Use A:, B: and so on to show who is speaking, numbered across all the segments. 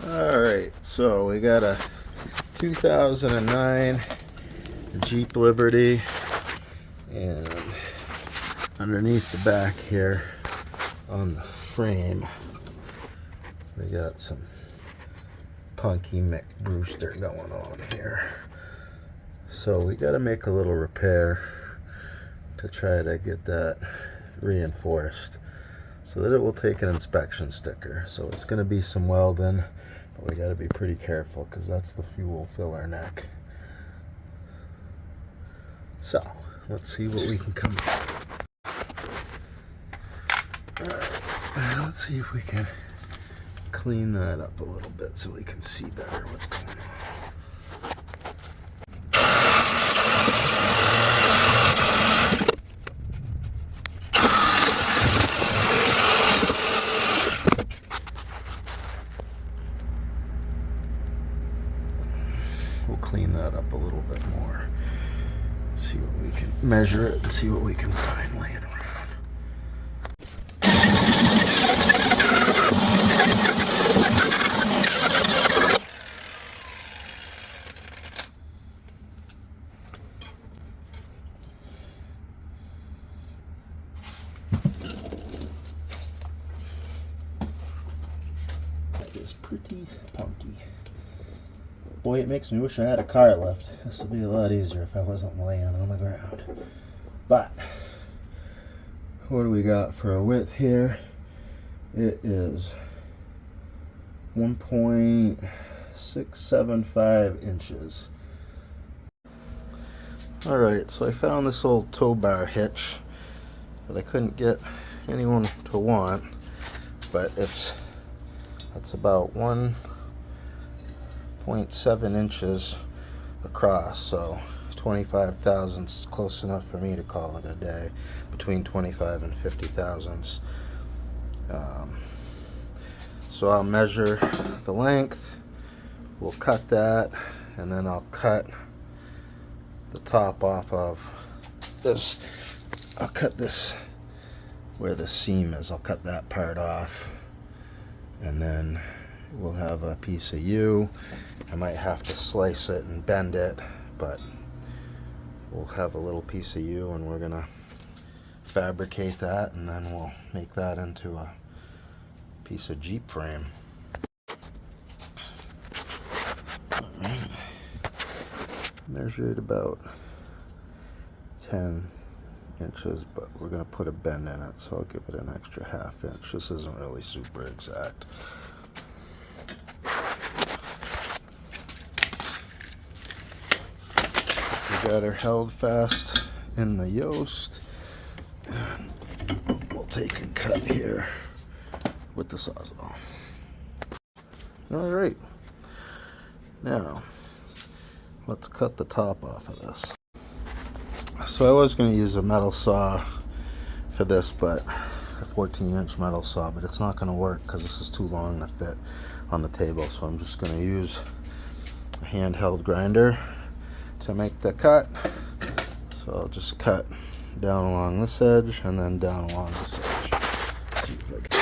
A: Alright, so we got a 2009 Jeep Liberty, and underneath the back here on the frame we got some Punky Mick Brewster going on here. So we got to make a little repair to try to get that reinforced so that it will take an inspection sticker. So it's going to be some welding, but we got to be pretty careful because that's the fuel filler neck. So let's see what we can come up with. Alright, let's see if we can clean that up a little bit so we can see better what's going on. We'll clean that up a little bit more. See what we can measure it and see what we can find laying around. That is pretty punky. Boy, it makes me wish I had a car lift. This would be a lot easier if I wasn't laying on the ground. But what do we got for a width here? It is 1.675 inches. Alright, so I found this old tow bar hitch that I couldn't get anyone to want, but it's about 1.7 inches across, so 25 thousandths is close enough for me to call it a day, between 25 and 50 thousandths. So I'll measure the length, we'll cut that, and then I'll cut the top off of this. I'll cut this where the seam is, I'll cut that part off, and then we'll have a piece of U. I might have to slice it and bend it, but we'll have a little piece of U, and we're gonna fabricate that, and then we'll make that into a piece of Jeep frame. Alright. Measured about 10 inches, but we're gonna put a bend in it, so I'll give it an extra ½ inch. This isn't really super exact. We got her held fast in the yoast, and we'll take a cut here with the Sawzall. Alright, now let's cut the top off of this. So I was going to use a metal saw for this, but a 14-inch metal saw, but it's not going to work because this is too long to fit on the table, so I'm just going to use a handheld grinder to make the cut. So I'll just cut down along this edge and then down along this edge. See if I can.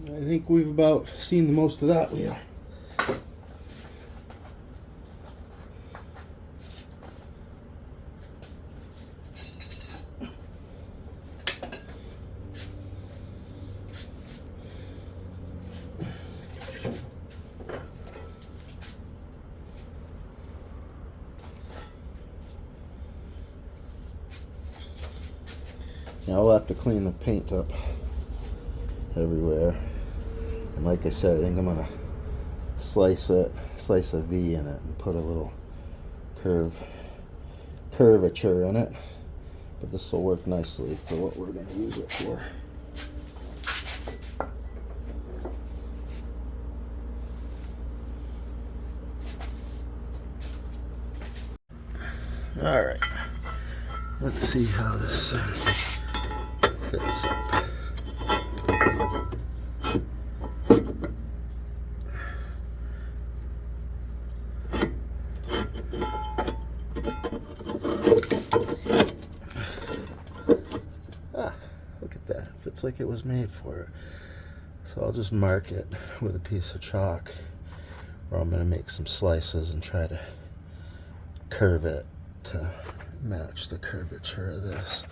A: I think we've about seen the most of that wheel. Now I'll have to clean the paint up everywhere. And like I said, I think I'm gonna slice a V in it and put a little curvature in it. But this will work nicely for what we're gonna use it for. All right, let's see how this fits up. Ah, look at that. Fits like it was made for it. So I'll just mark it with a piece of chalk, or I'm going to make some slices and try to curve it to match the curvature of this.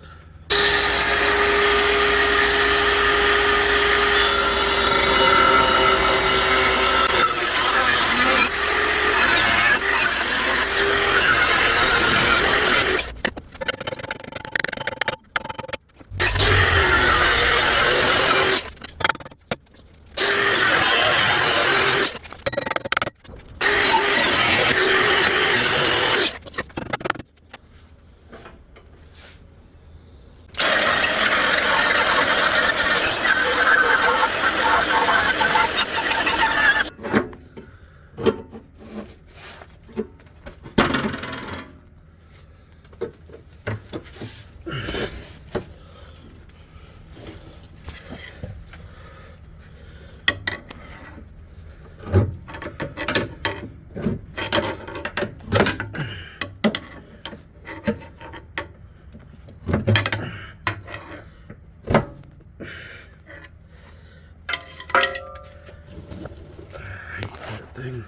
A: Thing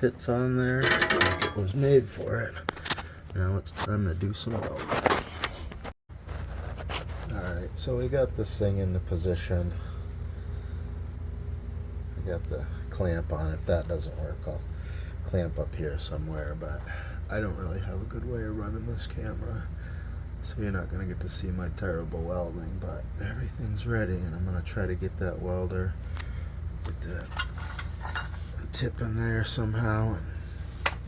A: fits on there like it was made for it. Now it's time to do some welding. Alright, so we got this thing into position. I got the clamp on. If that doesn't work, I'll clamp up here somewhere, but I don't really have a good way of running this camera, so you're not going to get to see my terrible welding, but everything's ready, and I'm going to try to get that welder, get that tip in there somehow and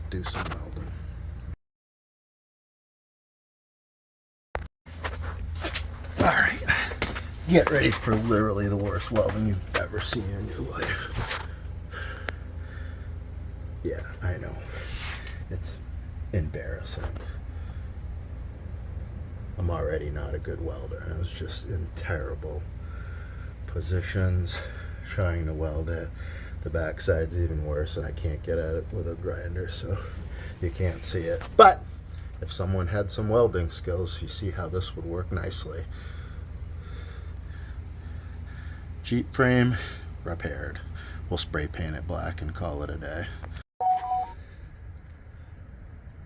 A: do some welding. Alright, get ready for literally the worst welding you've ever seen in your life. Yeah, I know. It's embarrassing. I'm already not a good welder. I was just in terrible positions trying to weld it. The backside's even worse, and I can't get at it with a grinder, so you can't see it. But if someone had some welding skills, you see how this would work nicely. Jeep frame repaired. We'll spray paint it black and call it a day.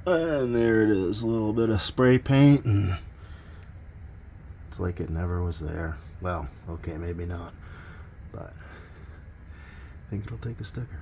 A: And there it is, a little bit of spray paint, and it's like it never was there. Well, okay, maybe not, but I think it'll take a sticker.